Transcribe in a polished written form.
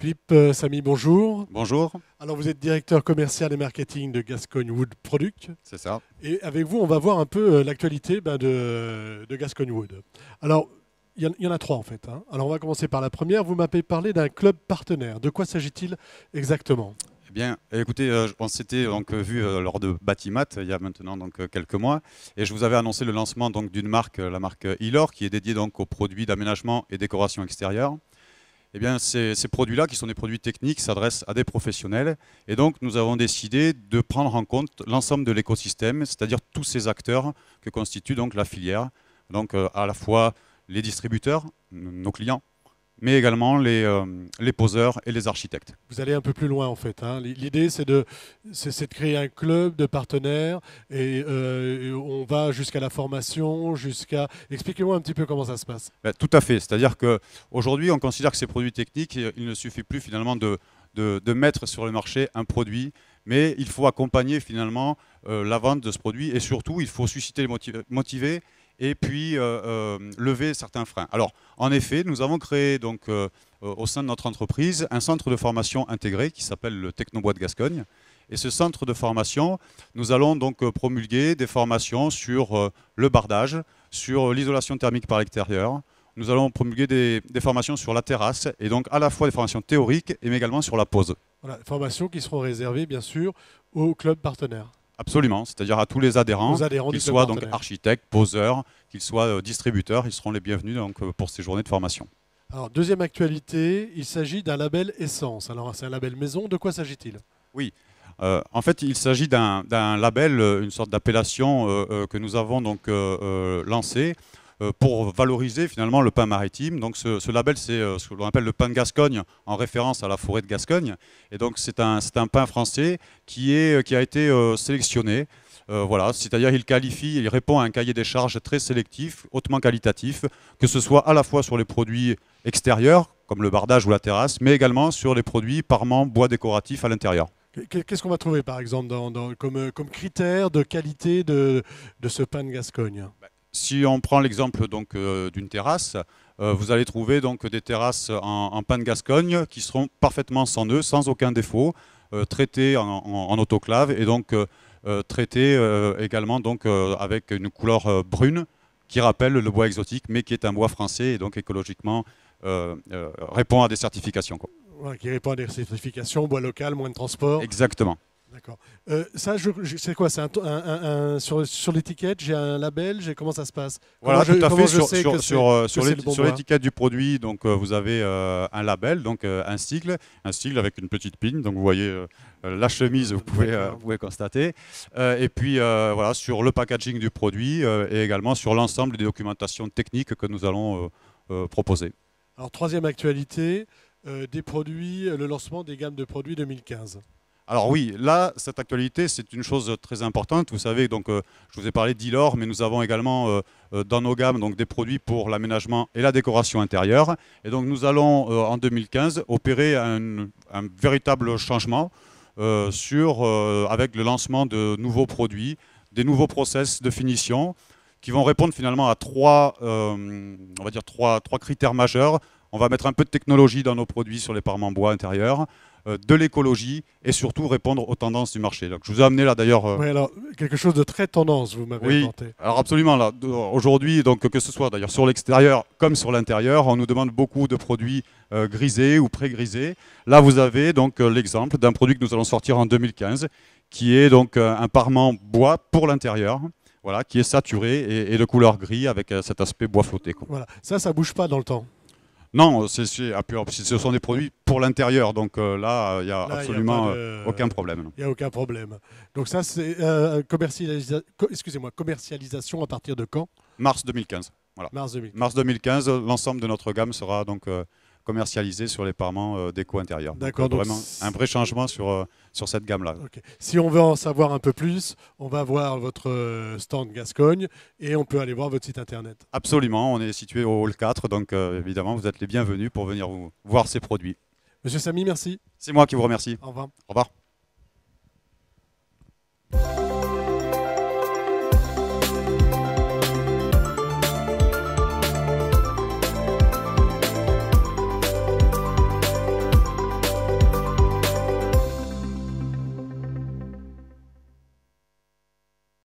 Philippe Samy, bonjour. Bonjour, Alors vous êtes directeur commercial et marketing de Gascogne Wood Product. c'est ça. Et avec vous, on va voir un peu l'actualité de Gascogne Wood. Alors, il y en a trois en fait, hein. Alors on va commencer par la première. Vous m'avez parlé d'un club partenaire. De quoi s'agit-il exactement? Eh bien, écoutez, on s'était donc vu lors de Batimat il y a maintenant donc quelques mois, et je vous avais annoncé le lancement donc d'une marque, la marque Ilor, qui est dédiée donc aux produits d'aménagement et décoration extérieure. Eh bien, ces produits-là, qui sont des produits techniques, s'adressent à des professionnels, et donc nous avons décidé de prendre en compte l'ensemble de l'écosystème, c'est-à-dire tous ces acteurs que constitue donc la filière, donc à la fois les distributeurs, nos clients, mais également les poseurs et les architectes. Vous allez un peu plus loin en fait, hein. L'idée c'est de créer un club de partenaires et on va jusqu'à la formation, jusqu'à... Expliquez-moi un petit peu comment ça se passe. Ben, tout à fait, c'est-à-dire qu'aujourd'hui on considère que ces produits techniques, il ne suffit plus finalement de mettre sur le marché un produit, mais il faut accompagner finalement la vente de ce produit, et surtout il faut susciter les motiver et puis lever certains freins. Alors en effet, nous avons créé donc au sein de notre entreprise un centre de formation intégré qui s'appelle le Technobois de Gascogne. Et ce centre de formation, nous allons donc promulguer des formations sur le bardage, sur l'isolation thermique par l'extérieur. Nous allons promulguer des formations sur la terrasse, et donc à la fois des formations théoriques et également sur la pose. Voilà, formations qui seront réservées bien sûr aux clubs partenaires, Absolument, c'est-à-dire à tous les adhérents, aux adhérents qu'ils du club soient donc partenaire. architectes, poseurs, qu'ils soient distributeurs, ils seront les bienvenus donc, pour ces journées de formation. Alors, deuxième actualité, il s'agit d'un label Essence. Alors, c'est un label maison. De quoi s'agit-il? Oui, en fait, il s'agit d'un label, une sorte d'appellation que nous avons donc lancé pour valoriser finalement le pain maritime. Donc ce label, c'est ce que l'on appelle le pain de Gascogne, en référence à la forêt de Gascogne. Et donc c'est un pain français qui a été sélectionné. Voilà, c'est-à-dire il répond à un cahier des charges très sélectif, hautement qualitatif, que ce soit à la fois sur les produits extérieurs, comme le bardage ou la terrasse, mais également sur les produits parements, bois décoratifs à l'intérieur. Qu'est-ce qu'on va trouver, par exemple, comme critère de qualité de ce pain de Gascogne? Si on prend l'exemple donc d'une terrasse, vous allez trouver donc des terrasses en pain de Gascogne qui seront parfaitement sans nœuds, sans aucun défaut, traitées en autoclave, et donc traitées également donc avec une couleur brune qui rappelle le bois exotique, mais qui est un bois français et donc écologiquement répond à des certifications, quoi. Voilà, qui répond à des certifications, bois local, moins de transport. Exactement. D'accord. Ça, c'est quoi? C'est sur l'étiquette, j'ai un label, comment ça se passe? Voilà, tout à fait. Je sais que c'est le bon Sur bois? l'étiquette du produit, donc vous avez un label, donc un sigle avec une petite pine. Donc vous voyez la chemise, vous pouvez constater. Et puis voilà, sur le packaging du produit et également sur l'ensemble des documentations techniques que nous allons proposer. Alors, troisième actualité, des produits, le lancement des gammes de produits 2015. Alors oui, là, cette actualité, c'est une chose très importante. Vous savez, donc, je vous ai parlé d'Ilor, mais nous avons également dans nos gammes donc, des produits pour l'aménagement et la décoration intérieure. Et donc nous allons en 2015 opérer un véritable changement avec le lancement de nouveaux produits, des nouveaux process de finition qui vont répondre finalement à on va dire trois critères majeurs. On va mettre un peu de technologie dans nos produits sur les parements bois intérieurs, de l'écologie et surtout répondre aux tendances du marché. Donc, je vous ai amené là d'ailleurs. Oui, alors, quelque chose de très tendance, vous m'avez Oui, inventé. alors absolument. Là, aujourd'hui, donc que ce soit d'ailleurs sur l'extérieur comme sur l'intérieur, on nous demande beaucoup de produits grisés ou pré-grisés. Là, vous avez donc l'exemple d'un produit que nous allons sortir en 2015, qui est donc un parement bois pour l'intérieur. Voilà, qui est saturé et de couleur gris avec cet aspect bois flotté, quoi. Voilà. Ça bouge pas dans le temps. Non, ce sont des produits pour l'intérieur, donc là, il n'y a Là, il n'y a pas absolument de... aucun problème. Il n'y a aucun problème. Donc ça, c'est excusez-moi, commercialisation à partir de quand? Mars 2015. Voilà. Mars 2000. Mars 2015, l'ensemble de notre gamme sera donc commercialisé sur les parements déco intérieur. D'accord. Donc vraiment un vrai changement sur cette gamme-là. Ok. Si on veut en savoir un peu plus, on va voir votre stand Gascogne et on peut aller voir votre site internet. Absolument, on est situé au hall 4, donc évidemment, vous êtes les bienvenus pour venir voir ces produits. Monsieur Samy, merci. C'est moi qui vous remercie. Au revoir. Au revoir.